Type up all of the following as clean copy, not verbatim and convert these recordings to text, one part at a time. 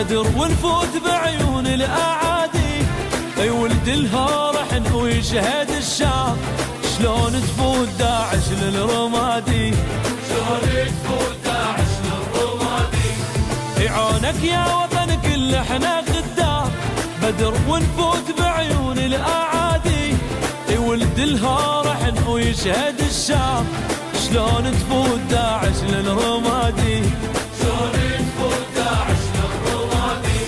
بدر ونفوت بعيون الأعادي. اي ولد الهور احنا ويشهد الشام، شلون تفوت داعش للرمادي، شلون تفوت داعش للرمادي. يعونك يا وطن كل احنا خدام، بدر ونفوت بعيون الأعادي. اي ولد الهور احنا ويشهد الشام، شلون تفوت داعش للرمادي، شلون تفوت داعش للرمادي.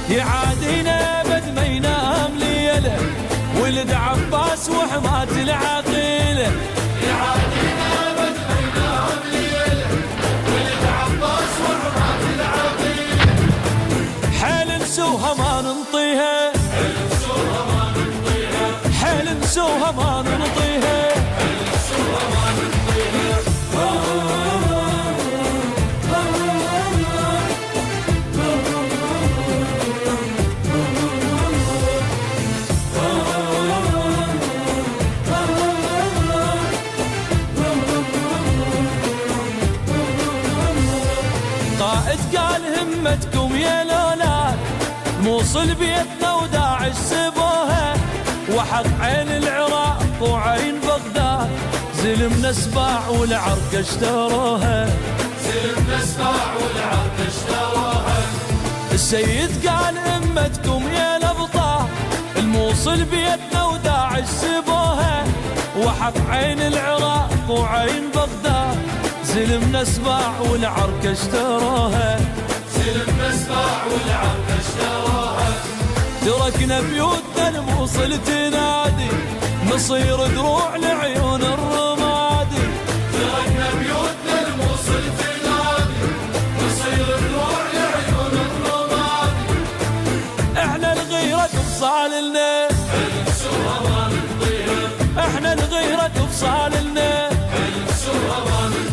يعادينا بد ما ينام ليله، ولد عباس وحماة العقيله. يعادينا بد ما ينام ليله، ولد عباس وحماة العقيله. حيل نسوها ما ننطيها، حيل نسوها ما ننطيها، حيل نسوها ما ننطيها، حيل نسوها ما ننطيها. قائد قال همتكم يا الاولاد، موصل بيتنا وداعش سبوها، وحق عين العراق وعين بغداد. زلمنا سباع والعركة اشتروها، زلمنا سباع والعركة اشتروها. السيد قال همتكم يا الابطال، الموصل بيتنا وداعش سبوها، وحق عين العراق وعين بغداد. زلمنا سباع والعركة اشتروها، زلمنا سباع والعركة اشتروها. تركنا بيوتنا الموصل تنادي، نصير دروع لعيون الرمادي. تركنا بيوتنا الموصل تنادي، نصير دروع لعيون الرمادي. احنا الغيرة بصالنا، حيل نسوها ما ننطيها، احنا الغيرة بصالنا، حيل نسوها ما ننطيها.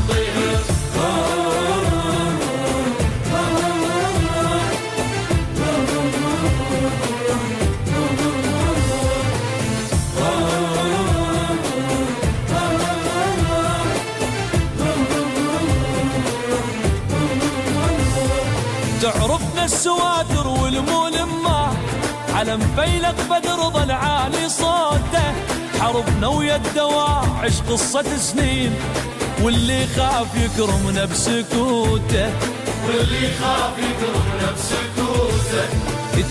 تعرفنا السواتر والملمات، علم فيلق بدر ظل عالي صوته. حربنا ويا الدواعش قصة سنين، واللي خاف يكرمنا بسكوته، واللي خاف يكرمنا بسكوته.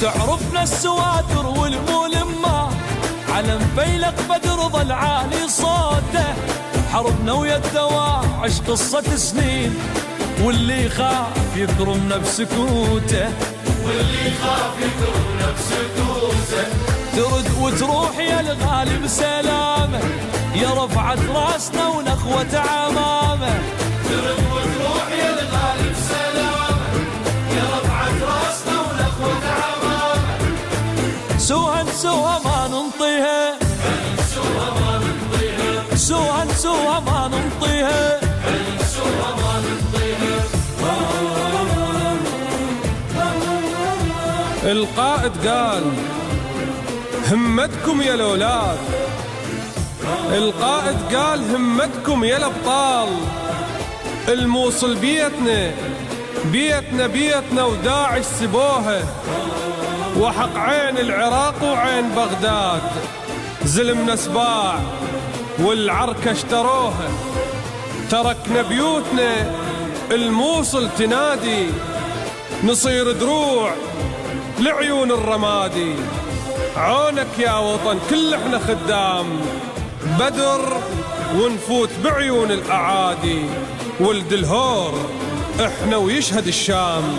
تعرفنا السواتر والملمات، علم فيلق بدر ظل عالي صوته. حربنا ويا الدواعش قصة سنين، واللي خاف يكرمنا بسكوته، واللي خاف يكرمنا بسكوته. ترد وتروح يا الغالي بسلامه، يا رفعت راسنا ونخوة عمامه. ترد وتروح يا الغالي بسلامه، يا رفعت راسنا ونخوة عمامه. سوها نسوها ما ننطيها، نسوها ما ننطيها، سوها نسوها ما ننطيها، نسوها ما ننطيها. القائد قال همتكم يا الاولاد، القائد قال همتكم يا الابطال. الموصل بيتنا بيتنا بيتنا وداعش سبوها، وحق عين العراق وعين بغداد. زلمنا سباع والعركة اشتروها، تركنا بيوتنا الموصل تنادي، نصير دروع لعيون الرمادي. عونك يا وطن كل احنا خدام، بدر ونفوت بعيون الأعادي. ولد الهور احنا ويشهد الشام.